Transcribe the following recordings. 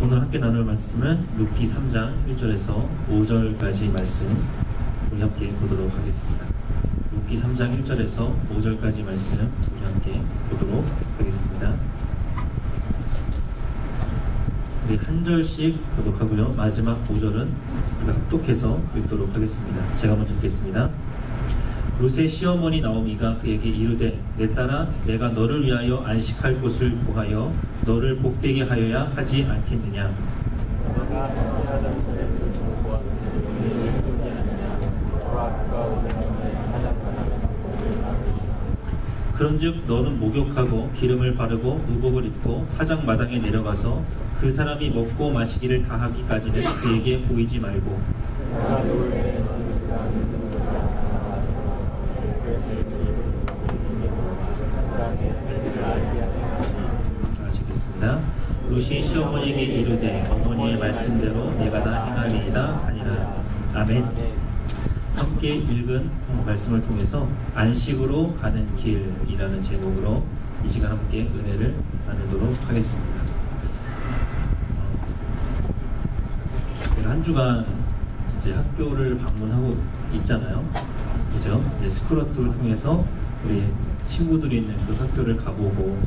오늘 함께 나눌 말씀은 룻기 3장 1절에서 5절까지 말씀 우리 함께 보도록 하겠습니다. 룻기 3장 1절에서 5절까지 말씀 우리 함께 보도록 하겠습니다. 우리 한 절씩 교독하고요. 마지막 5절은 우리가 합독해서 읽도록 하겠습니다. 제가 먼저 읽겠습니다. 룻의 시어머니 나오미가 그에게 이르되 내 딸아 내가 너를 위하여 안식할 곳을 구하여 너를 복되게 하여야 하지 않겠느냐. 그런즉 너는 목욕하고 기름을 바르고 의복을 입고 타작 마당에 내려가서 그 사람이 먹고 마시기를 다하기까지는 그에게 보이지 말고 아시겠습니다. 룻이 시어머니에게 이르되 어머니의 말씀대로 내가 다 행하리이다 하니라. 아멘. 함께 읽은 말씀을 통해서 안식으로 가는 길이라는 제목으로 이 시간 함께 은혜를 나누도록 하겠습니다. 한 주간 이제 학교를 방문하고 있잖아요. 그죠? 이제 스쿨워크를 통해서 우리 친구들이 있는 그 학교를 가보고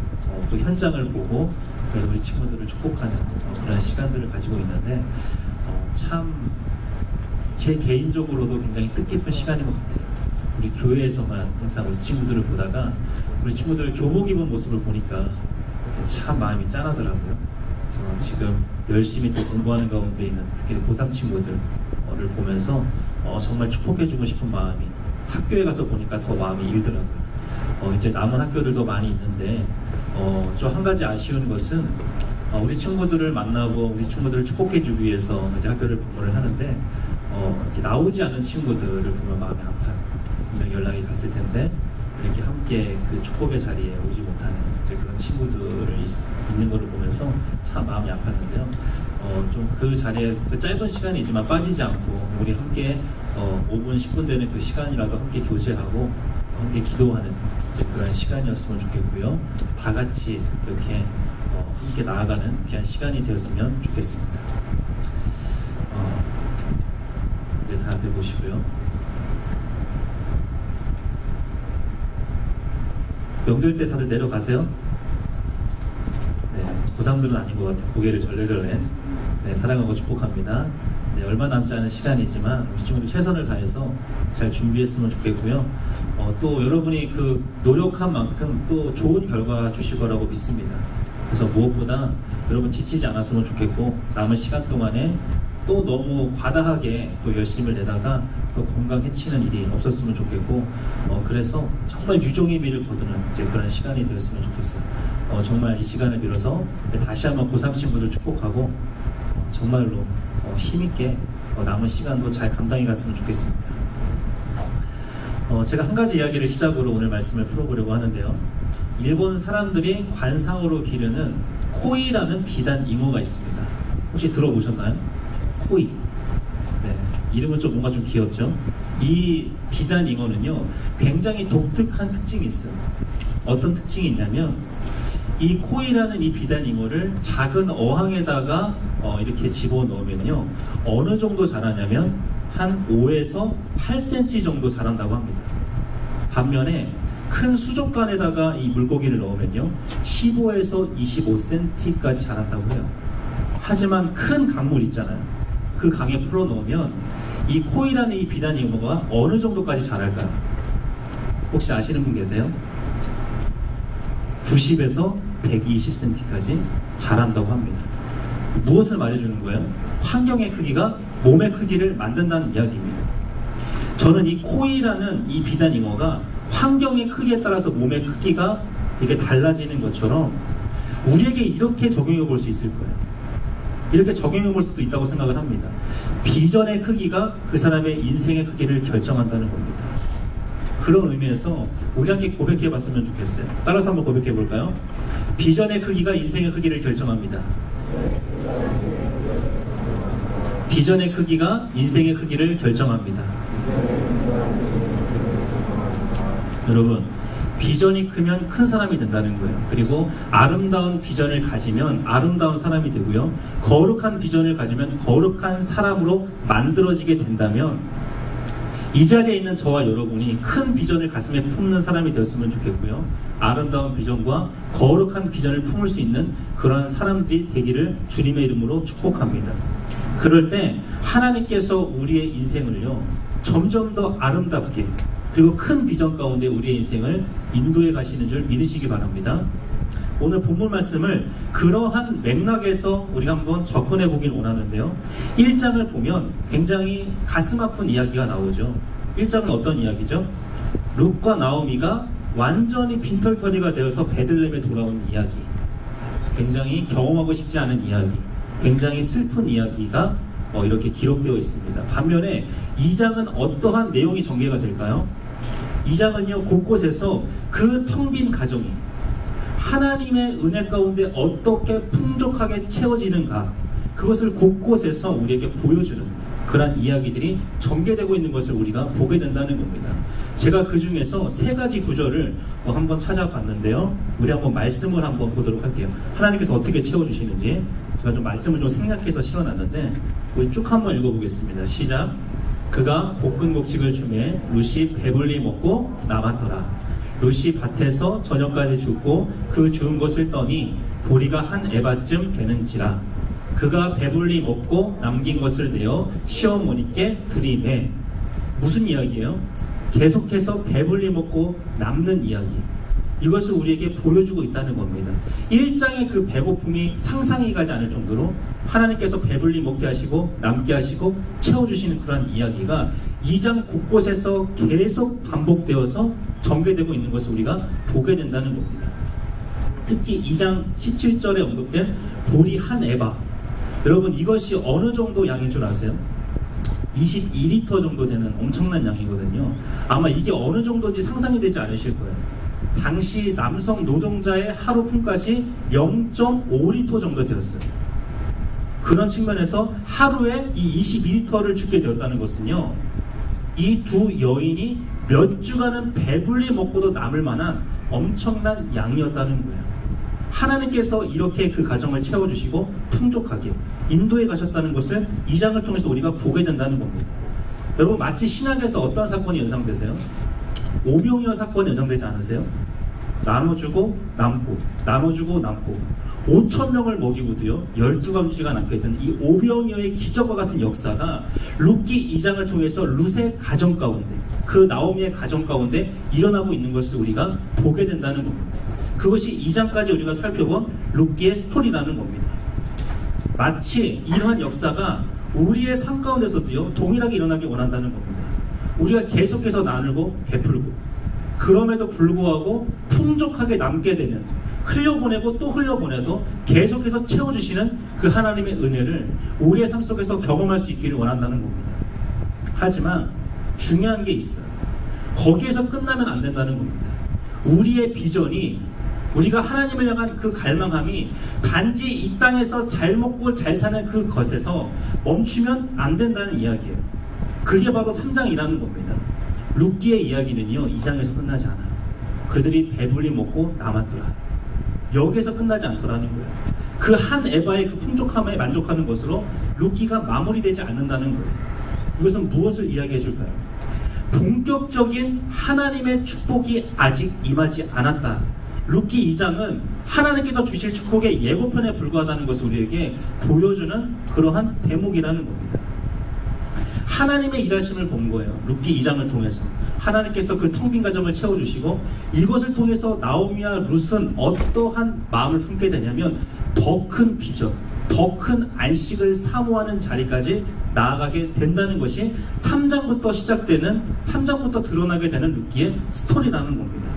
또 현장을 보고 그래서 우리 친구들을 축복하는 그런 시간들을 가지고 있는데 참 제 개인적으로도 굉장히 뜻깊은 시간인 것 같아요. 우리 교회에서만 항상 우리 친구들을 보다가 우리 친구들 교복 입은 모습을 보니까 참 마음이 짠하더라고요. 그래서 지금 열심히 또 공부하는 가운데 있는 특히 고3 친구들을 보면서 정말 축복해주고 싶은 마음이 학교에 가서 보니까 더 마음이 일더라고요. 이제 남은 학교들도 많이 있는데 좀 한 가지 아쉬운 것은 우리 친구들을 만나고 우리 친구들을 축복해주기 위해서 이제 학교를 방문을 하는데 이렇게 나오지 않은 친구들을 보면 마음이 아파요. 분명 연락이 갔을 텐데 이렇게 함께 그 축복의 자리에 오지 못하는 이제 그런 친구들을 있는 것을 보면서 참 마음이 아팠는데요. 좀 그 자리에 그 짧은 시간이지만 빠지지 않고 우리 함께 5분 10분 되는 그 시간이라도 함께 교제하고 함께 기도하는 이제 그런 시간이었으면 좋겠고요. 다 같이 이렇게 함께 나아가는 귀한 시간이 되었으면 좋겠습니다. 이제 다 앞에 보시고요. 명절 때 다들 내려가세요? 네, 고3들은 아닌 것 같아요. 고개를 절레절레. 네, 사랑하고 축복합니다. 네, 얼마 남지 않은 시간이지만 우리 친구들 최선을 다해서 잘 준비했으면 좋겠고요. 또 여러분이 그 노력한 만큼 또 좋은 결과 주실 거라고 믿습니다. 그래서 무엇보다 여러분 지치지 않았으면 좋겠고 남은 시간 동안에 또 너무 과다하게 또 열심을 내다가 또 건강 해치는 일이 없었으면 좋겠고 그래서 정말 유종의 미를 거두는 이제 그런 시간이 되었으면 좋겠어요. 정말 이 시간을 빌어서 다시 한번 고3 친구들 축복하고 정말로 힘있게 남은 시간도 잘 감당해 갔으면 좋겠습니다. 제가 한 가지 이야기를 시작으로 오늘 말씀을 풀어보려고 하는데요. 일본 사람들이 관상으로 기르는 코이라는 비단 잉어가 있습니다. 혹시 들어보셨나요? 코이. 네, 이름은 좀 뭔가 좀 귀엽죠? 이 비단 잉어는요 굉장히 독특한 특징이 있어요. 어떤 특징이 있냐면 이 코이라는 이 비단 잉어를 작은 어항에다가 이렇게 집어넣으면요 어느 정도 자라냐면 한 5에서 8cm 정도 자란다고 합니다. 반면에 큰 수족관에다가 이 물고기를 넣으면요 15에서 25cm까지 자란다고 해요. 하지만 큰 강물 있잖아요. 그 강에 풀어 넣으면 이 코이라는 이 비단 잉어가 어느 정도까지 자랄까요? 혹시 아시는 분 계세요? 90에서 120cm까지 자란다고 합니다. 무엇을 말해주는 거예요? 환경의 크기가 몸의 크기를 만든다는 이야기입니다. 저는 이 코이라는 이 비단 잉어가 환경의 크기에 따라서 몸의 크기가 이렇게 달라지는 것처럼 우리에게 이렇게 적용해 볼 수 있을 거예요. 이렇게 적용해 볼 수도 있다고 생각을 합니다. 비전의 크기가 그 사람의 인생의 크기를 결정한다는 겁니다. 그런 의미에서 우리 함께 고백해 봤으면 좋겠어요. 따라서 한번 고백해 볼까요? 비전의 크기가 인생의 크기를 결정합니다. 비전의 크기가 인생의 크기를 결정합니다. 여러분, 비전이 크면 큰 사람이 된다는 거예요. 그리고 아름다운 비전을 가지면 아름다운 사람이 되고요. 거룩한 비전을 가지면 거룩한 사람으로 만들어지게 된다면 이 자리에 있는 저와 여러분이 큰 비전을 가슴에 품는 사람이 되었으면 좋겠고요. 아름다운 비전과 거룩한 비전을 품을 수 있는 그러한 사람들이 되기를 주님의 이름으로 축복합니다. 그럴 때 하나님께서 우리의 인생을요, 점점 더 아름답게 그리고 큰 비전 가운데 우리의 인생을 인도해 가시는 줄 믿으시기 바랍니다. 오늘 본문 말씀을 그러한 맥락에서 우리가 한번 접근해 보길 원하는데요. 1장을 보면 굉장히 가슴 아픈 이야기가 나오죠. 1장은 어떤 이야기죠? 룻과 나오미가 완전히 빈털터리가 되어서 베들레헴에 돌아온 이야기. 굉장히 경험하고 싶지 않은 이야기. 굉장히 슬픈 이야기가 이렇게 기록되어 있습니다. 반면에 2장은 어떠한 내용이 전개가 될까요? 2장은요, 곳곳에서 그 텅 빈 가정이 하나님의 은혜 가운데 어떻게 풍족하게 채워지는가, 그것을 곳곳에서 우리에게 보여주는 그런 이야기들이 전개되고 있는 것을 우리가 보게 된다는 겁니다. 제가 그 중에서 3가지 구절을 한번 찾아봤는데요. 우리 한번 말씀을 한번 보도록 할게요. 하나님께서 어떻게 채워주시는지 제가 좀 말씀을 좀 생략해서 실어놨는데 우리 쭉 한번 읽어보겠습니다. 시작. 그가 볶은 곡식을 주매 룻이 배불리 먹고 남았더라. 룻이 밭에서 저녁까지 죽고 그 주운 것을 떠니 보리가 한 에바쯤 되는지라. 그가 배불리 먹고 남긴 것을 내어 시어머니께 드리매. 무슨 이야기예요? 계속해서 배불리 먹고 남는 이야기. 이것을 우리에게 보여주고 있다는 겁니다. 1장의 그 배고픔이 상상이 가지 않을 정도로 하나님께서 배불리 먹게 하시고 남게 하시고 채워주시는 그런 이야기가 2장 곳곳에서 계속 반복되어서 전개되고 있는 것을 우리가 보게 된다는 겁니다. 특히 2장 17절에 언급된 보리 한 에바. 여러분, 이것이 어느 정도 양인 줄 아세요? 22리터 정도 되는 엄청난 양이거든요. 아마 이게 어느 정도인지 상상이 되지 않으실 거예요. 당시 남성 노동자의 하루 품값이 0.5리터 정도 되었어요. 그런 측면에서 하루에 이 22리터를 죽게 되었다는 것은요, 이 두 여인이 몇 주간은 배불리 먹고도 남을 만한 엄청난 양이었다는 거예요. 하나님께서 이렇게 그 가정을 채워주시고 풍족하게 인도해 가셨다는 것을 2장을 통해서 우리가 보게 된다는 겁니다. 여러분, 마치 신학에서 어떤 사건이 연상되세요? 오병이어 사건이 연상되지 않으세요? 나눠주고 남고 나눠주고 남고 5,000명을 먹이고도요 12감지가 남게 된 이 오병이어의 기적과 같은 역사가 룻기 2장을 통해서 룻의 가정 가운데, 그 나오미의 가정 가운데 일어나고 있는 것을 우리가 보게 된다는 겁니다. 그것이 2장까지 우리가 살펴본 룻기의 스토리라는 겁니다. 마치 이러한 역사가 우리의 삶 가운데서도요 동일하게 일어나길 원한다는 겁니다. 우리가 계속해서 나누고 베풀고 그럼에도 불구하고 풍족하게 남게 되면 흘려보내고 또 흘려보내도 계속해서 채워주시는 그 하나님의 은혜를 우리의 삶 속에서 경험할 수 있기를 원한다는 겁니다. 하지만 중요한 게 있어요. 거기에서 끝나면 안 된다는 겁니다. 우리의 비전이, 우리가 하나님을 향한 그 갈망함이 단지 이 땅에서 잘 먹고 잘 사는 그 것에서 멈추면 안 된다는 이야기예요. 그게 바로 3장이라는 겁니다. 룻기의 이야기는요 2장에서 끝나지 않아요. 그들이 배불리 먹고 남았더라. 여기에서 끝나지 않더라는 거예요. 그 한 에바의 그 풍족함에 만족하는 것으로 룻기가 마무리되지 않는다는 거예요. 이것은 무엇을 이야기해 줄까요? 본격적인 하나님의 축복이 아직 임하지 않았다. 룻기 2장은 하나님께서 주실 축복의 예고편에 불과하다는 것을 우리에게 보여주는 그러한 대목이라는 겁니다. 하나님의 일하심을 본 거예요. 룻기 2장을 통해서 하나님께서 그 텅 빈 가정을 채워주시고, 이것을 통해서 나오미와 룻은 어떠한 마음을 품게 되냐면 더 큰 비전, 더 큰 안식을 사모하는 자리까지 나아가게 된다는 것이 3장부터 시작되는, 3장부터 드러나게 되는 룻기의 스토리라는 겁니다.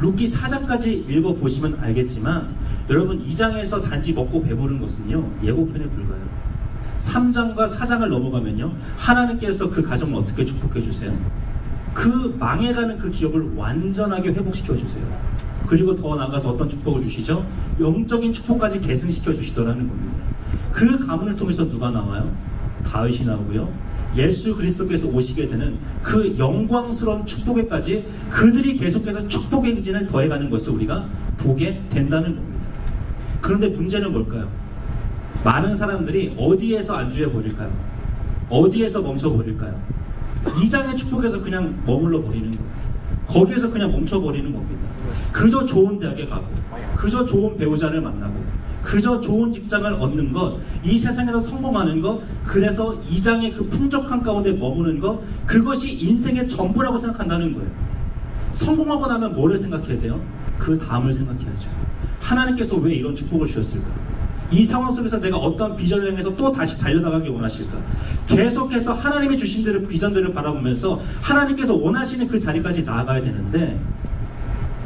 룻기 4장까지 읽어보시면 알겠지만 여러분, 2장에서 단지 먹고 배부른 것은요 예고편에 불과해요. 3장과 4장을 넘어가면요 하나님께서 그 가정을 어떻게 축복해 주세요? 그 망해가는 그 기업을 완전하게 회복시켜 주세요. 그리고 더 나아가서 어떤 축복을 주시죠? 영적인 축복까지 계승시켜 주시더라는 겁니다. 그 가문을 통해서 누가 나와요? 다윗이 나오고요, 예수 그리스도께서 오시게 되는 그 영광스러운 축복에까지 그들이 계속해서 축복의 행진을 더해가는 것을 우리가 보게 된다는 겁니다. 그런데 문제는 뭘까요? 많은 사람들이 어디에서 안주해 버릴까요? 어디에서 멈춰 버릴까요? 이 장의 축복에서 그냥 머물러 버리는 겁니다. 거기에서 그냥 멈춰 버리는 겁니다. 그저 좋은 대학에 가고, 그저 좋은 배우자를 만나고, 그저 좋은 직장을 얻는 것, 이 세상에서 성공하는 것, 그래서 이 장의 그 풍족한 가운데 머무는 것, 그것이 인생의 전부라고 생각한다는 거예요. 성공하고 나면 뭐를 생각해야 돼요? 그 다음을 생각해야죠. 하나님께서 왜 이런 축복을 주셨을까? 이 상황 속에서 내가 어떤 비전을 향해서 또 다시 달려나가기 원하실까? 계속해서 하나님이 주신 대로 비전들을 바라보면서 하나님께서 원하시는 그 자리까지 나아가야 되는데,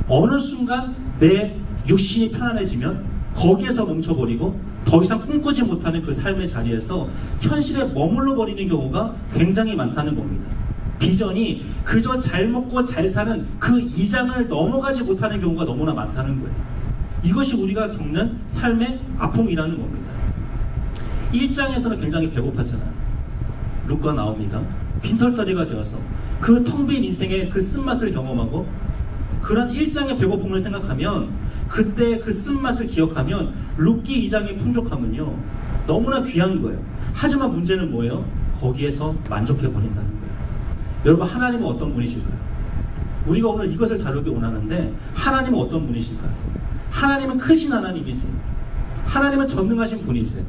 어느 순간 내 육신이 편안해지면 거기에서 멈춰버리고 더 이상 꿈꾸지 못하는 그 삶의 자리에서 현실에 머물러 버리는 경우가 굉장히 많다는 겁니다. 비전이 그저 잘 먹고 잘 사는 그 이장을 넘어가지 못하는 경우가 너무나 많다는 거예요. 이것이 우리가 겪는 삶의 아픔이라는 겁니다. 1장에서는 굉장히 배고팠잖아요. 룻과 나오미가 빈털터리가 되어서 그 텅 빈 인생의 그 쓴맛을 경험하고, 그런 1장의 배고픔을 생각하면, 그때 그 쓴맛을 기억하면 룻기 2장의 풍족함은요 너무나 귀한 거예요. 하지만 문제는 뭐예요? 거기에서 만족해버린다는 거예요. 여러분, 하나님은 어떤 분이실까요? 우리가 오늘 이것을 다루기 원하는데, 하나님은 어떤 분이실까요? 하나님은 크신 하나님이세요. 하나님은 전능하신 분이세요.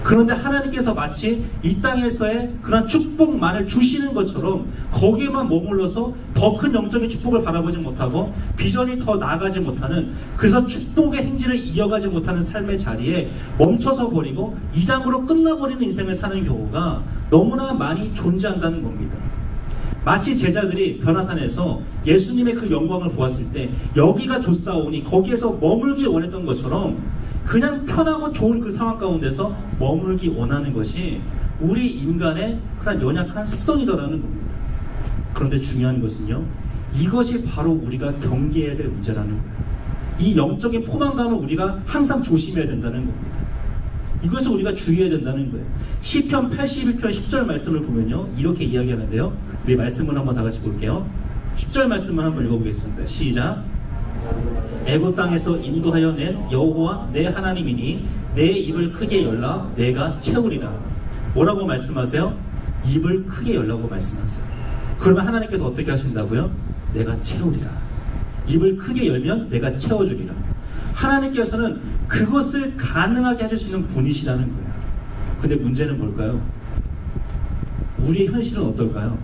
그런데 하나님께서 마치 이 땅에서의 그런 축복만을 주시는 것처럼 거기에만 머물러서 더 큰 영적인 축복을 바라보지 못하고 비전이 더 나아가지 못하는, 그래서 축복의 행진을 이어가지 못하는 삶의 자리에 멈춰서 버리고 이장으로 끝나버리는 인생을 사는 경우가 너무나 많이 존재한다는 겁니다. 마치 제자들이 변화산에서 예수님의 그 영광을 보았을 때 여기가 좋사오니 거기에서 머물기 원했던 것처럼 그냥 편하고 좋은 그 상황 가운데서 머물기 원하는 것이 우리 인간의 그런 연약한 습성이더라는 겁니다. 그런데 중요한 것은요, 이것이 바로 우리가 경계해야 될 문제라는 거예요. 이 영적인 포만감을 우리가 항상 조심해야 된다는 겁니다. 이것을 우리가 주의해야 된다는 거예요. 시편 81편 10절 말씀을 보면요 이렇게 이야기하는데요, 우리 말씀을 한번 다 같이 볼게요. 10절 말씀을 한번 읽어보겠습니다. 시작. 애굽 땅에서 인도하여 낸 여호와 내 하나님이니 내 입을 크게 열라 내가 채우리라. 뭐라고 말씀하세요? 입을 크게 열라고 말씀하세요. 그러면 하나님께서 어떻게 하신다고요? 내가 채우리라. 입을 크게 열면 내가 채워주리라. 하나님께서는 그것을 가능하게 해줄 수 있는 분이시라는 거예요. 근데 문제는 뭘까요? 우리의 현실은 어떨까요?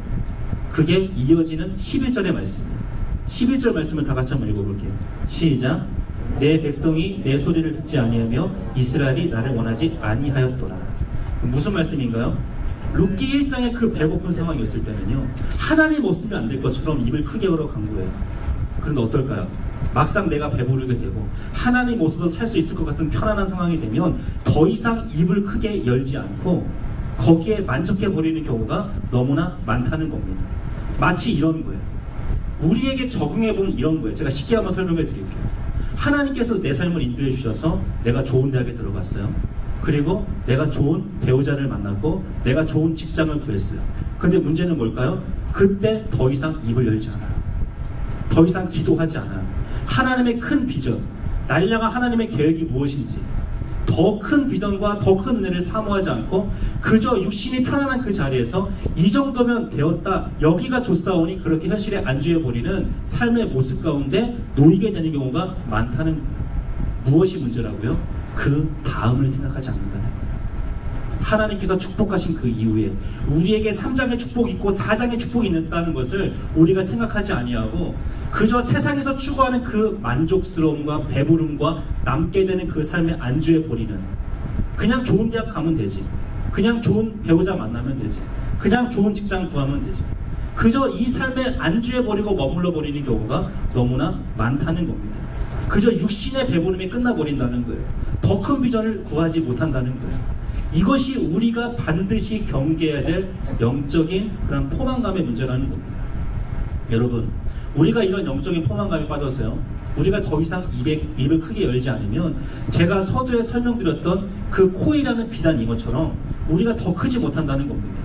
그게 이어지는 11절의 말씀이에요. 11절 말씀을 다 같이 한번 읽어볼게요. 시작. 내 백성이 내 소리를 듣지 아니하며 이스라엘이 나를 원하지 아니하였더라. 무슨 말씀인가요? 룻기 1장의 그 배고픈 상황이었을 때는요, 하나님 없으면 안 될 것처럼 입을 크게 열어 간 거예요. 그런데 어떨까요? 막상 내가 배부르게 되고 하나님 없어도 살 수 있을 것 같은 편안한 상황이 되면 더 이상 입을 크게 열지 않고 거기에 만족해버리는 경우가 너무나 많다는 겁니다. 마치 이런 거예요. 우리에게 적응해보면 이런 거예요. 제가 쉽게 한번 설명해 드릴게요. 하나님께서 내 삶을 인도해 주셔서 내가 좋은 대학에 들어갔어요. 그리고 내가 좋은 배우자를 만났고 내가 좋은 직장을 구했어요. 근데 문제는 뭘까요? 그때 더 이상 입을 열지 않아요. 더 이상 기도하지 않아요. 하나님의 큰 비전, 날 향한 하나님의 계획이 무엇인지, 더 큰 비전과 더 큰 은혜를 사모하지 않고 그저 육신이 편안한 그 자리에서 이 정도면 되었다, 여기가 좋사오니 그렇게 현실에 안주해버리는 삶의 모습 가운데 놓이게 되는 경우가 많다는 거예요. 무엇이 문제라고요? 그 다음을 생각하지 않는다는 거예요. 하나님께서 축복하신 그 이후에 우리에게 3장의 축복이 있고 4장의 축복이 있다는 것을 우리가 생각하지 아니하고 그저 세상에서 추구하는 그 만족스러움과 배부름과 남게 되는 그 삶에 안주해 버리는, 그냥 좋은 대학 가면 되지, 그냥 좋은 배우자 만나면 되지, 그냥 좋은 직장 구하면 되지, 그저 이 삶에 안주해 버리고 머물러 버리는 경우가 너무나 많다는 겁니다. 그저 육신의 배부름이 끝나버린다는 거예요. 더 큰 비전을 구하지 못한다는 거예요. 이것이 우리가 반드시 경계해야 될 영적인 그런 포만감의 문제라는 겁니다. 여러분, 우리가 이런 영적인 포만감에 빠져서요, 우리가 더 이상 입을 크게 열지 않으면 제가 서두에 설명드렸던 그 코이라는 비단인 것처럼 우리가 더 크지 못한다는 겁니다.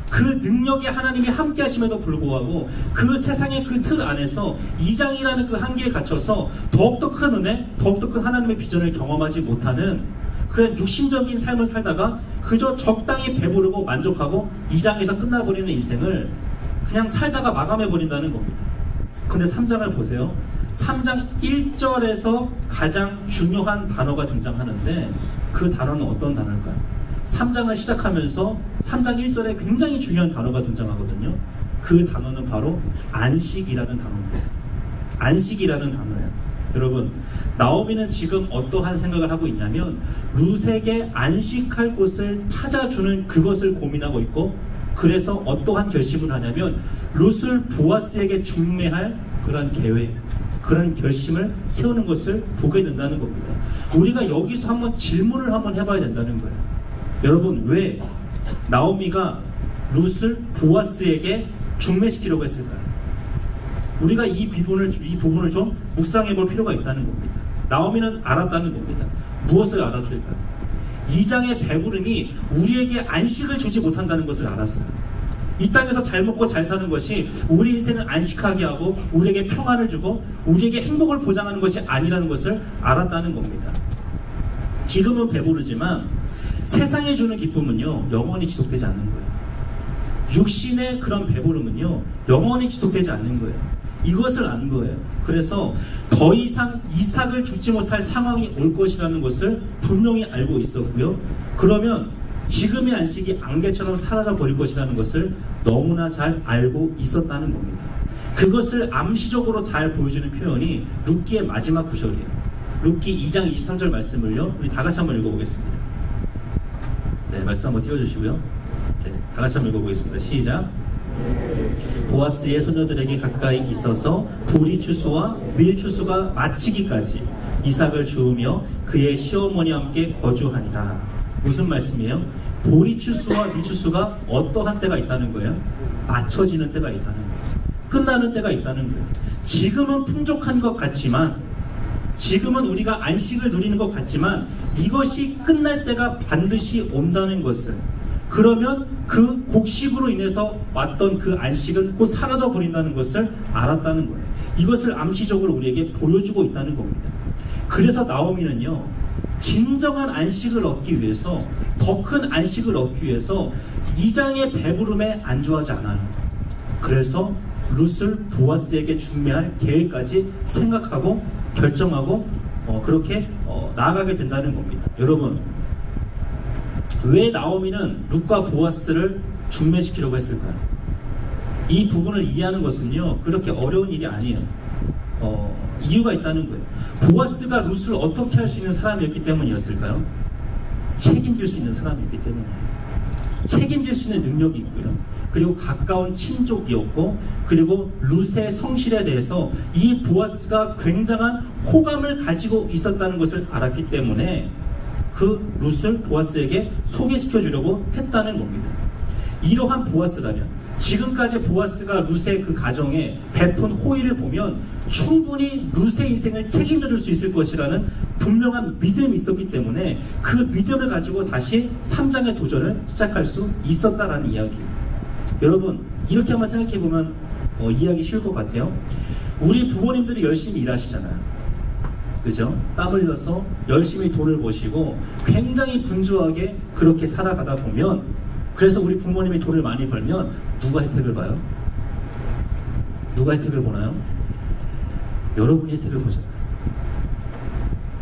그 능력이 하나님이 함께 하심에도 불구하고 그 세상의 그 틀 안에서 이장이라는 그 한계에 갇혀서 더욱더 큰 은혜, 더욱더 큰 하나님의 비전을 경험하지 못하는 그런 육신적인 삶을 살다가 그저 적당히 배부르고 만족하고 이장에서 끝나버리는 인생을 그냥 살다가 마감해버린다는 겁니다. 근데 3장을 보세요. 3장 1절에서 가장 중요한 단어가 등장하는데 그 단어는 어떤 단어일까요? 3장을 시작하면서 3장 1절에 굉장히 중요한 단어가 등장하거든요. 그 단어는 바로 안식이라는 단어입니다. 안식이라는 단어예요. 여러분, 나오미는 지금 어떠한 생각을 하고 있냐면 룻에게 안식할 곳을 찾아주는 그것을 고민하고 있고, 그래서 어떠한 결심을 하냐면 룻을 보아스에게 중매할 그런 계획, 그런 결심을 세우는 것을 보게 된다는 겁니다. 우리가 여기서 한번 질문을 한번 해봐야 된다는 거예요. 여러분, 왜 나오미가 룻을 보아스에게 중매시키려고 했을까요? 우리가 이 부분을 좀 묵상해 볼 필요가 있다는 겁니다. 나오미는 알았다는 겁니다. 무엇을 알았을까요? 2장의 배부름이 우리에게 안식을 주지 못한다는 것을 알았어요. 이 땅에서 잘 먹고 잘 사는 것이 우리 인생을 안식하게 하고 우리에게 평안을 주고 우리에게 행복을 보장하는 것이 아니라는 것을 알았다는 겁니다. 지금은 배부르지만 세상에 주는 기쁨은요, 영원히 지속되지 않는 거예요. 육신의 그런 배부름은요, 영원히 지속되지 않는 거예요. 이것을 안 거예요. 그래서 더 이상 이삭을 주지 못할 상황이 올 것이라는 것을 분명히 알고 있었고요. 그러면 지금의 안식이 안개처럼 사라져 버릴 것이라는 것을 너무나 잘 알고 있었다는 겁니다. 그것을 암시적으로 잘 보여주는 표현이 룻기의 마지막 구절이에요. 룻기 2장 23절 말씀을요, 우리 다 같이 한번 읽어보겠습니다. 네, 말씀 한번 띄워주시고요. 네, 다 같이 한번 읽어보겠습니다. 시작. 보아스의 소녀들에게 가까이 있어서 보리추수와 밀추수가 마치기까지 이삭을 주우며 그의 시어머니와 함께 거주하니라. 무슨 말씀이에요? 보리추수와 밀추수가 어떠한 때가 있다는 거예요? 맞춰지는 때가 있다는 거예요. 끝나는 때가 있다는 거예요. 지금은 풍족한 것 같지만, 지금은 우리가 안식을 누리는 것 같지만 이것이 끝날 때가 반드시 온다는 것을, 그러면 그 곡식으로 인해서 왔던 그 안식은 곧 사라져 버린다는 것을 알았다는 거예요. 이것을 암시적으로 우리에게 보여주고 있다는 겁니다. 그래서 나오미는요, 진정한 안식을 얻기 위해서, 더 큰 안식을 얻기 위해서 2장의 배부름에 안주하지 않아요. 그래서 룻을 보아스에게 중매할 계획까지 생각하고 결정하고 그렇게 나아가게 된다는 겁니다. 여러분, 왜 나오미는 룻과 보아스를 중매시키려고 했을까요? 이 부분을 이해하는 것은요, 그렇게 어려운 일이 아니에요. 이유가 있다는 거예요. 보아스가 룻을 어떻게 할 수 있는 사람이었기 때문이었을까요? 책임질 수 있는 사람이었기 때문이에요. 책임질 수 있는 능력이 있고요. 그리고 가까운 친족이었고, 그리고 룻의 성실에 대해서 이 보아스가 굉장한 호감을 가지고 있었다는 것을 알았기 때문에 그 룻을 보아스에게 소개시켜 주려고 했다는 겁니다. 이러한 보아스라면, 지금까지 보아스가 룻의 그 가정에 베푼 호의를 보면 충분히 룻의 인생을 책임져 줄 수 있을 것이라는 분명한 믿음이 있었기 때문에 그 믿음을 가지고 다시 3장의 도전을 시작할 수 있었다라는 이야기예요. 여러분, 이렇게 한번 생각해 보면 이해하기 쉬울 것 같아요. 우리 부모님들이 열심히 일하시잖아요. 그죠? 땀 흘려서 열심히 돈을 버시고 굉장히 분주하게 그렇게 살아가다 보면, 그래서 우리 부모님이 돈을 많이 벌면 누가 혜택을 봐요? 누가 혜택을 보나요? 여러분이 혜택을 보잖아요.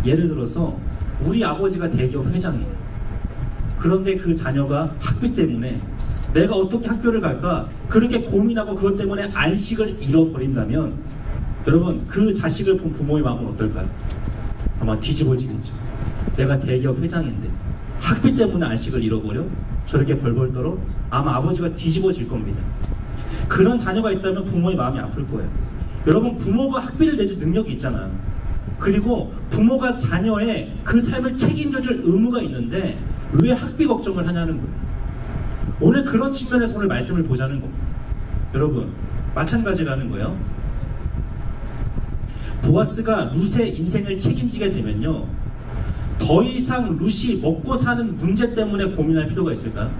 예를 들어서 우리 아버지가 대기업 회장이에요. 그런데 그 자녀가 학비 때문에 내가 어떻게 학교를 갈까 그렇게 고민하고 그것 때문에 안식을 잃어버린다면, 여러분, 그 자식을 본 부모의 마음은 어떨까요? 아마 뒤집어지겠죠. 내가 대기업 회장인데 학비 때문에 안식을 잃어버려? 저렇게 벌벌 떨어? 아마 아버지가 뒤집어질 겁니다. 그런 자녀가 있다면 부모의 마음이 아플 거예요. 여러분, 부모가 학비를 내줄 능력이 있잖아요. 그리고 부모가 자녀의 그 삶을 책임져줄 의무가 있는데 왜 학비 걱정을 하냐는 거예요. 오늘 그런 측면에서 오늘 말씀을 보자는 겁니다. 여러분, 마찬가지라는 거예요. 보아스가 룻의 인생을 책임지게 되면요, 더 이상 룻이 먹고 사는 문제 때문에 고민할 필요가 있을까요?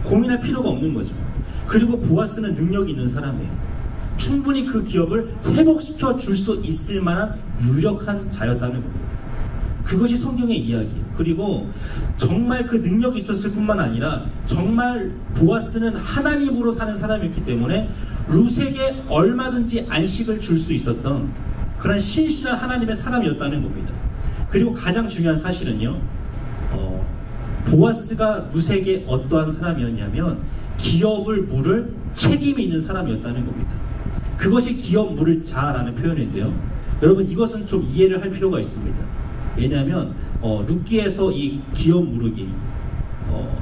고민할 필요가 없는 거죠. 그리고 보아스는 능력이 있는 사람이에요. 충분히 그 기업을 회복시켜 줄 수 있을 만한 유력한 자였다는 겁니다. 그것이 성경의 이야기예요. 그리고 정말 그 능력이 있었을 뿐만 아니라 정말 보아스는 하나님으로 사는 사람이었기 때문에 룻에게 얼마든지 안식을 줄 수 있었던 그런 신실한 하나님의 사람이었다는 겁니다. 그리고 가장 중요한 사실은요, 보아스가 룻에게 어떠한 사람이었냐면 기업을 물을 책임이 있는 사람이었다는 겁니다. 그것이 기업 물을 자라는 표현인데요. 여러분 이것은 좀 이해를 할 필요가 있습니다. 왜냐하면 룻기에서 이 기업 무르기,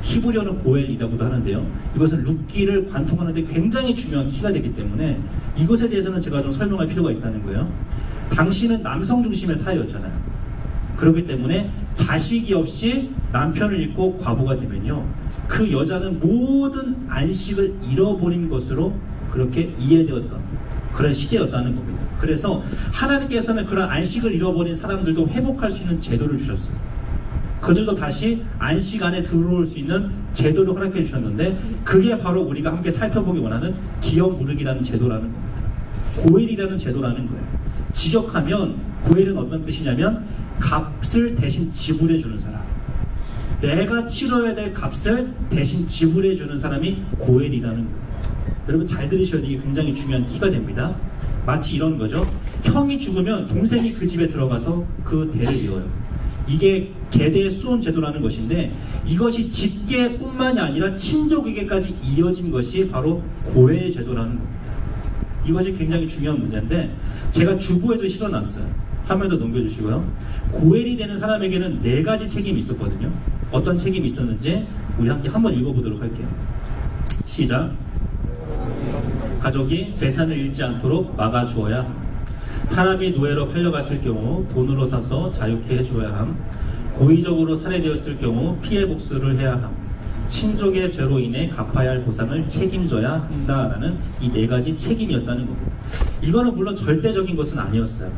히브리어는 고엘이라고도 하는데요. 이것은 룻기를 관통하는 데 굉장히 중요한 키가 되기 때문에 이것에 대해서는 제가 좀 설명할 필요가 있다는 거예요. 당시는 남성 중심의 사회였잖아요. 그렇기 때문에 자식이 없이 남편을 잃고 과부가 되면요, 그 여자는 모든 안식을 잃어버린 것으로 그렇게 이해되었던 그런 시대였다는 겁니다. 그래서 하나님께서는 그런 안식을 잃어버린 사람들도 회복할 수 있는 제도를 주셨어요. 그들도 다시 안식 안에 들어올 수 있는 제도를 허락해 주셨는데, 그게 바로 우리가 함께 살펴보기 원하는 기업 무르기라는 제도라는 겁니다. 고엘이라는 제도라는 거예요. 직역하면 고엘은 어떤 뜻이냐면 값을 대신 지불해 주는 사람, 내가 치러야 될 값을 대신 지불해 주는 사람이 고엘이라는 거예요. 여러분 잘 들으셔야 돼. 이게 굉장히 중요한 키가 됩니다. 마치 이런 거죠. 형이 죽으면 동생이 그 집에 들어가서 그 대를 이어요. 이게 계대의 수혼 제도라는 것인데, 이것이 직계뿐만이 아니라 친족에게까지 이어진 것이 바로 고엘 제도라는 겁니다. 이것이 굉장히 중요한 문제인데, 제가 주보에도 실어놨어요. 화면도 넘겨주시고요. 고엘이 되는 사람에게는 4가지 책임이 있었거든요. 어떤 책임이 있었는지 우리 함께 한번 읽어보도록 할게요. 시작. 가족이 재산을 잃지 않도록 막아주어야 함. 사람이 노예로 팔려갔을 경우 돈으로 사서 자유케 해주어야 함. 고의적으로 살해되었을 경우 피해 복수를 해야 함. 친족의 죄로 인해 갚아야 할 보상을 책임져야 한다라는 이 4가지 책임이었다는 겁니다. 이거는 물론 절대적인 것은 아니었어요.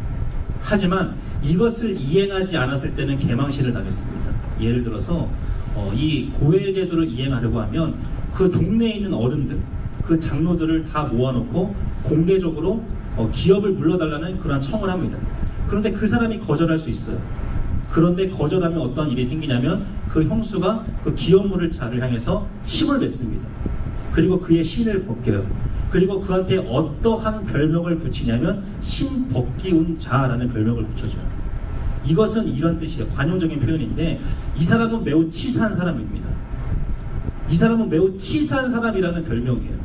하지만 이것을 이행하지 않았을 때는 개망신을 당했습니다. 예를 들어서 이 고엘 제도를 이행하려고 하면 그 동네에 있는 어른들, 그 장로들을 다 모아놓고 공개적으로 기업을 물러달라는 그런 청을 합니다. 그런데 그 사람이 거절할 수 있어요. 그런데 거절하면 어떤 일이 생기냐면 그 형수가 그 기업물을 자를 향해서 침을 뱉습니다. 그리고 그의 신을 벗겨요. 그리고 그한테 어떠한 별명을 붙이냐면 신벗기운 자라는 별명을 붙여줘요. 이것은 이런 뜻이에요. 관용적인 표현인데, 이 사람은 매우 치사한 사람입니다. 이 사람은 매우 치사한 사람이라는 별명이에요.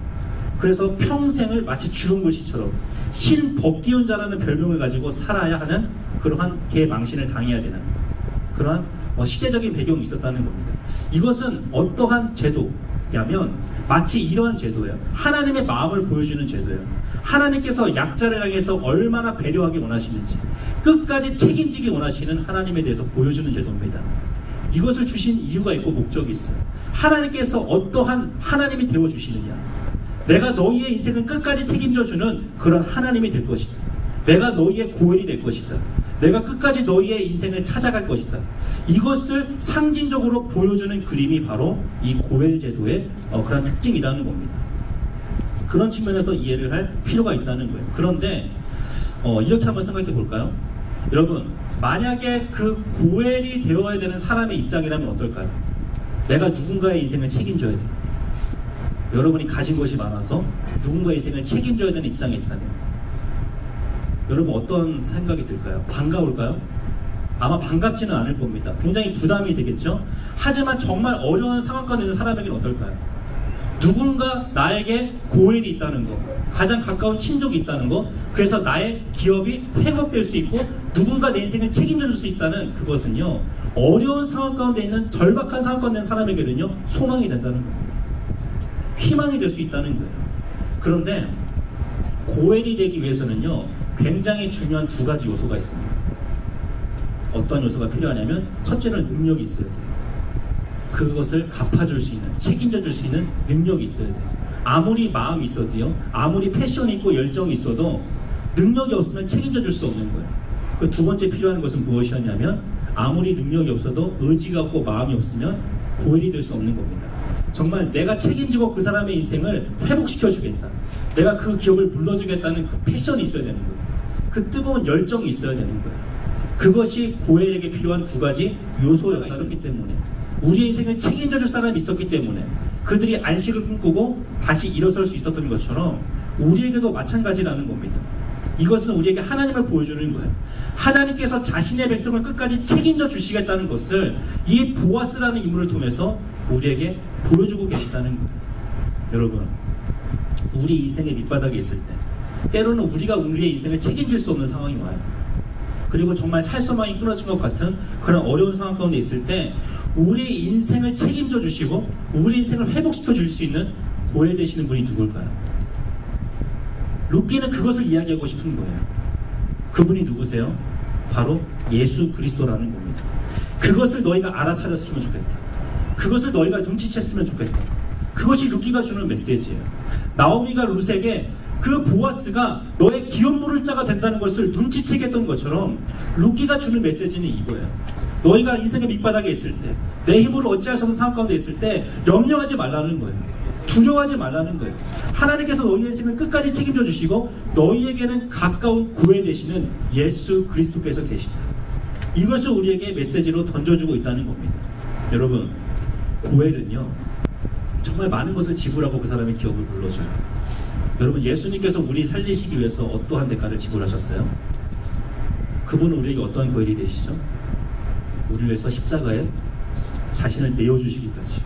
그래서 평생을 마치 주름글씨처럼 신벗기운 자라는 별명을 가지고 살아야 하는 그러한 개망신을 당해야 되는 그러한 시대적인 배경이 있었다는 겁니다. 이것은 어떠한 제도냐면 마치 이러한 제도예요. 하나님의 마음을 보여주는 제도예요. 하나님께서 약자를 향해서 얼마나 배려하기 원하시는지, 끝까지 책임지기 원하시는 하나님에 대해서 보여주는 제도입니다. 이것을 주신 이유가 있고 목적이 있어요. 하나님께서 어떠한 하나님이 되어주시느냐, 내가 너희의 인생을 끝까지 책임져주는 그런 하나님이 될 것이다. 내가 너희의 고엘이 될 것이다. 내가 끝까지 너희의 인생을 찾아갈 것이다. 이것을 상징적으로 보여주는 그림이 바로 이 고엘 제도의 그런 특징이라는 겁니다. 그런 측면에서 이해를 할 필요가 있다는 거예요. 그런데 이렇게 한번 생각해 볼까요? 여러분, 만약에 그 고엘이 되어야 되는 사람의 입장이라면 어떨까요? 내가 누군가의 인생을 책임져야 돼요. 여러분이 가진 것이 많아서 누군가의 인생을 책임져야 되는 입장에 있다면 여러분 어떤 생각이 들까요? 반가울까요? 아마 반갑지는 않을 겁니다. 굉장히 부담이 되겠죠? 하지만 정말 어려운 상황 가운데 있는 사람에게는 어떨까요? 누군가 나에게 고엘이 있다는 거, 가장 가까운 친족이 있다는 거, 그래서 나의 기업이 회복될 수 있고 누군가 내 인생을 책임져 줄 수 있다는 그것은요, 어려운 상황 가운데 있는 절박한 상황 가운데 있는 사람에게는요 소망이 된다는 겁니다. 희망이 될 수 있다는 거예요. 그런데 고엘이 되기 위해서는요 굉장히 중요한 2가지 요소가 있습니다. 어떤 요소가 필요하냐면, 첫째는 능력이 있어야 돼요. 그것을 갚아줄 수 있는, 책임져 줄 수 있는 능력이 있어야 돼요. 아무리 마음이 있어도요, 아무리 패션이 있고 열정이 있어도 능력이 없으면 책임져 줄 수 없는 거예요. 그 2번째 필요한 것은 무엇이었냐면, 아무리 능력이 없어도 의지가 없고 마음이 없으면 고엘이 될 수 없는 겁니다. 정말 내가 책임지고 그 사람의 인생을 회복시켜 주겠다. 내가 그 기업을 불러주겠다는 그 패션이 있어야 되는 거예요. 그 뜨거운 열정이 있어야 되는 거예요. 그것이 고엘에게 필요한 두 가지 요소가 있었기 때문에, 우리의 인생을 책임져 줄 사람이 있었기 때문에 그들이 안식을 꿈꾸고 다시 일어설 수 있었던 것처럼 우리에게도 마찬가지라는 겁니다. 이것은 우리에게 하나님을 보여주는 거예요. 하나님께서 자신의 백성을 끝까지 책임져 주시겠다는 것을 이 보아스라는 인물을 통해서 우리에게 보여주고 계시다는 거예요. 여러분, 우리 인생의 밑바닥에 있을 때 때로는 우리가 우리의 인생을 책임질 수 없는 상황이 와요. 그리고 정말 살소망이 끊어진 것 같은 그런 어려운 상황 가운데 있을 때 우리 인생을 책임져 주시고 우리 인생을 회복시켜 줄 수 있는 보혜 되시는 분이 누굴까요? 룻기는 그것을 이야기하고 싶은 거예요. 그분이 누구세요? 바로 예수 그리스도라는 겁니다. 그것을 너희가 알아차렸으면 좋겠다. 그것을 너희가 눈치챘으면 좋겠다. 그것이 룻기가 주는 메시지예요. 나오미가 룻에게 그 보아스가 너의 기업 물을 자가 된다는 것을 눈치채게 했던 것처럼 룻기가 주는 메시지는 이거예요. 너희가 인생의 밑바닥에 있을 때, 내 힘으로 어찌할 수 없는 상황 가운데 있을 때 염려하지 말라는 거예요. 두려워하지 말라는 거예요. 하나님께서 너희의 인생을 끝까지 책임져 주시고 너희에게는 가까운 고혜 되시는 예수 그리스도께서 계시다. 이것을 우리에게 메시지로 던져주고 있다는 겁니다. 여러분, 고엘은요 정말 많은 것을 지불하고 그 사람의 기업을 불러줘요. 여러분, 예수님께서 우리 살리시기 위해서 어떠한 대가를 지불하셨어요? 그분은 우리에게 어떠한 고엘이 되시죠? 우리를 위해서 십자가에 자신을 내어주시기까지,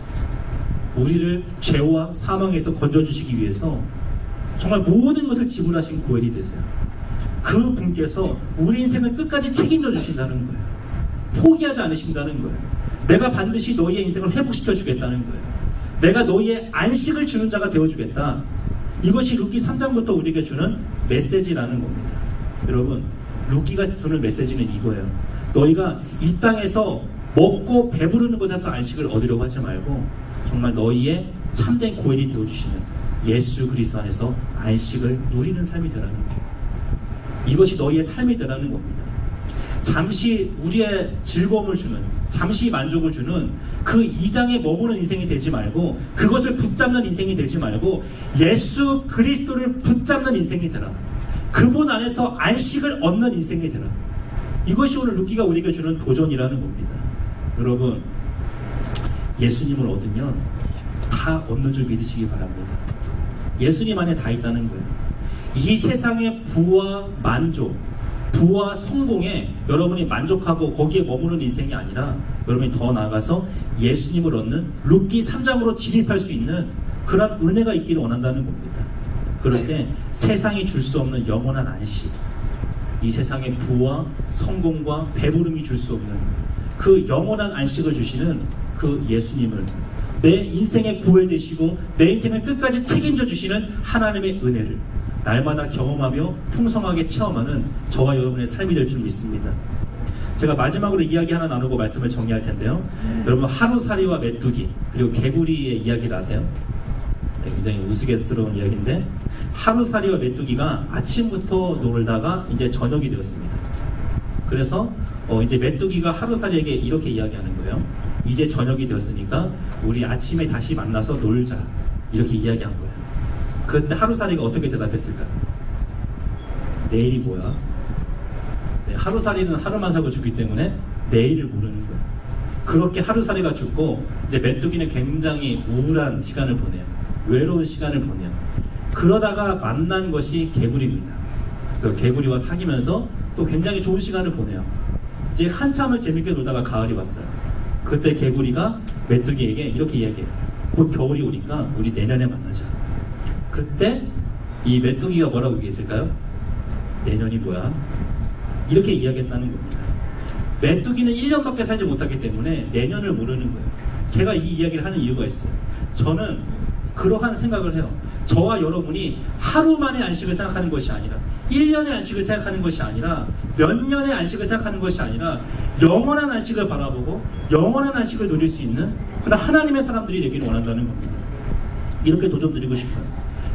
우리를 죄와 사망에서 건져주시기 위해서 정말 모든 것을 지불하신 고엘이 되세요. 그 분께서 우리 인생을 끝까지 책임져 주신다는 거예요. 포기하지 않으신다는 거예요. 내가 반드시 너희의 인생을 회복시켜 주겠다는 거예요. 내가 너희의 안식을 주는 자가 되어주겠다. 이것이 룻기 3장부터 우리에게 주는 메시지라는 겁니다. 여러분, 룻기가 주는 메시지는 이거예요. 너희가 이 땅에서 먹고 배부르는 것에서 안식을 얻으려고 하지 말고 정말 너희의 참된 고엘이 되어주시는 예수 그리스도 안에서 안식을 누리는 삶이 되라는 거예요. 이것이 너희의 삶이 되라는 겁니다. 잠시 우리의 즐거움을 주는, 잠시 만족을 주는 그 2장에 머무는 인생이 되지 말고, 그것을 붙잡는 인생이 되지 말고 예수 그리스도를 붙잡는 인생이 되라. 그분 안에서 안식을 얻는 인생이 되라. 이것이 오늘 룻기가 우리에게 주는 도전이라는 겁니다. 여러분, 예수님을 얻으면 다 얻는 줄 믿으시기 바랍니다. 예수님 안에 다 있다는 거예요. 이 세상의 부와 만족, 부와 성공에 여러분이 만족하고 거기에 머무는 인생이 아니라 여러분이 더 나아가서 예수님을 얻는 룻기 3장으로 진입할 수 있는 그런 은혜가 있기를 원한다는 겁니다. 그럴 때 세상이 줄 수 없는 영원한 안식, 이 세상의 부와 성공과 배부름이 줄 수 없는 그 영원한 안식을 주시는 그 예수님을, 내 인생의 구원 되시고 내 인생을 끝까지 책임져 주시는 하나님의 은혜를 날마다 경험하며 풍성하게 체험하는 저와 여러분의 삶이 될 줄 믿습니다. 제가 마지막으로 이야기 하나 나누고 말씀을 정리할 텐데요. 여러분, 하루살이와 메뚜기 그리고 개구리의 이야기를 아세요? 네, 굉장히 우스갯스러운 이야기인데, 하루살이와 메뚜기가 아침부터 놀다가 이제 저녁이 되었습니다. 그래서 이제 메뚜기가 하루살이에게 이렇게 이야기하는 거예요. 이제 저녁이 되었으니까 우리 아침에 다시 만나서 놀자, 이렇게 이야기한 거예요. 그때 하루살이가 어떻게 대답했을까요? 내일이 뭐야? 네, 하루살이는 하루만 살고 죽기 때문에 내일을 모르는 거예요. 그렇게 하루살이가 죽고 이제 메뚜기는 굉장히 우울한 시간을 보내요. 외로운 시간을 보내요. 그러다가 만난 것이 개구리입니다. 그래서 개구리와 사귀면서 또 굉장히 좋은 시간을 보내요. 이제 한참을 재밌게 놀다가 가을이 왔어요. 그때 개구리가 메뚜기에게 이렇게 이야기해요. 곧 겨울이 오니까 우리 내년에 만나자. 그때 이 메뚜기가 뭐라고 얘기했을까요? 내년이 뭐야? 이렇게 이야기했다는 겁니다. 메뚜기는 1년밖에 살지 못하기 때문에 내년을 모르는 거예요. 제가 이 이야기를 하는 이유가 있어요. 저는 그러한 생각을 해요. 저와 여러분이 하루 만의 안식을 생각하는 것이 아니라, 1년의 안식을 생각하는 것이 아니라, 몇 년의 안식을 생각하는 것이 아니라 영원한 안식을 바라보고 영원한 안식을 누릴 수 있는 그런 하나님의 사람들이 되기를 원한다는 겁니다. 이렇게 도전 드리고 싶어요.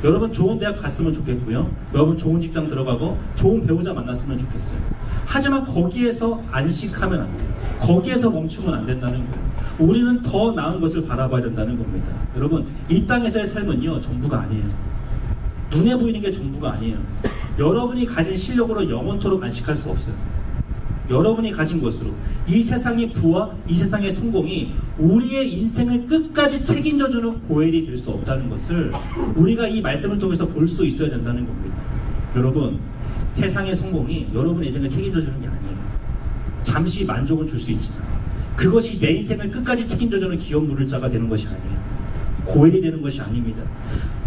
여러분 좋은 대학 갔으면 좋겠고요. 여러분 좋은 직장 들어가고 좋은 배우자 만났으면 좋겠어요. 하지만 거기에서 안식하면 안 돼요. 거기에서 멈추면 안 된다는 거예요. 우리는 더 나은 것을 바라봐야 된다는 겁니다. 여러분, 이 땅에서의 삶은요, 전부가 아니에요. 눈에 보이는 게 전부가 아니에요. 여러분이 가진 실력으로 영원토록 안식할 수 없어요. 여러분이 가진 것으로 이 세상의 부와 이 세상의 성공이 우리의 인생을 끝까지 책임져주는 고엘이 될 수 없다는 것을 우리가 이 말씀을 통해서 볼 수 있어야 된다는 겁니다. 여러분, 세상의 성공이 여러분의 인생을 책임져주는 게 아니에요. 잠시 만족을 줄 수 있지만 그것이 내 인생을 끝까지 책임져주는 기업 누릴 자가 되는 것이 아니에요. 고엘이 되는 것이 아닙니다.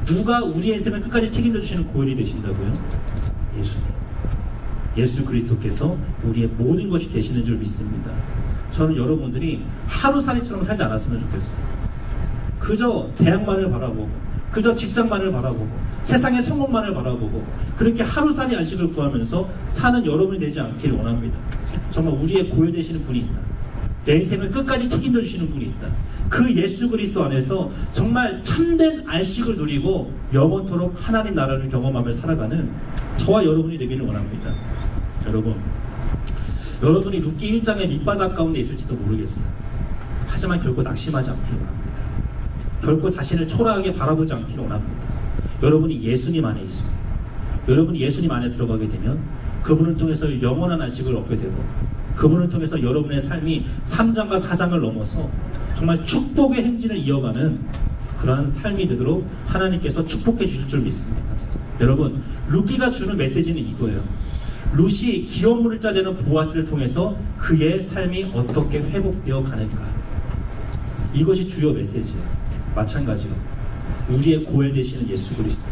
누가 우리의 인생을 끝까지 책임져주시는 고엘이 되신다고요? 예수님. 예수 그리스도께서 우리의 모든 것이 되시는 줄 믿습니다. 저는 여러분들이 하루살이처럼 살지 않았으면 좋겠어요. 그저 대학만을 바라보고, 그저 직장만을 바라보고, 세상의 성공만을 바라보고, 그렇게 하루살이 안식을 구하면서 사는 여러분이 되지 않기를 원합니다. 정말 우리의 고엘 되시는 분이 있다. 내 인생을 끝까지 책임져 주시는 분이 있다. 그 예수 그리스도 안에서 정말 참된 안식을 누리고 영원토록 하나님 나라를 경험하며 살아가는 저와 여러분이 되기를 원합니다. 여러분이 룻기 1장의 밑바닥 가운데 있을지도 모르겠어요. 하지만 결코 낙심하지 않기를 원합니다. 결코 자신을 초라하게 바라보지 않기를 원합니다. 여러분이 예수님 안에 있습니다. 여러분이 예수님 안에 들어가게 되면 그분을 통해서 영원한 안식을 얻게 되고, 그분을 통해서 여러분의 삶이 3장과 4장을 넘어서 정말 축복의 행진을 이어가는 그러한 삶이 되도록 하나님께서 축복해 주실 줄 믿습니다. 여러분, 룻기가 주는 메시지는 이거예요. 룻이 기업 누릴자 되는 보아스를 통해서 그의 삶이 어떻게 회복되어 가는가, 이것이 주요 메시지예요. 마찬가지로 우리의 고엘 되시는 예수 그리스도,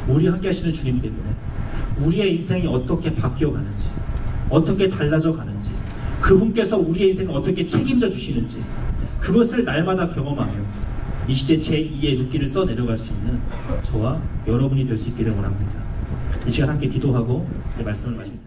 우리 함께 하시는 주님 때문에 우리의 인생이 어떻게 바뀌어 가는지, 어떻게 달라져 가는지, 그분께서 우리의 인생을 어떻게 책임져 주시는지, 그것을 날마다 경험하며 이 시대 제2의 룻기를 써내려갈 수 있는 저와 여러분이 될 수 있기를 원합니다. 이 시간 함께 기도하고 제 말씀을 마칩니다.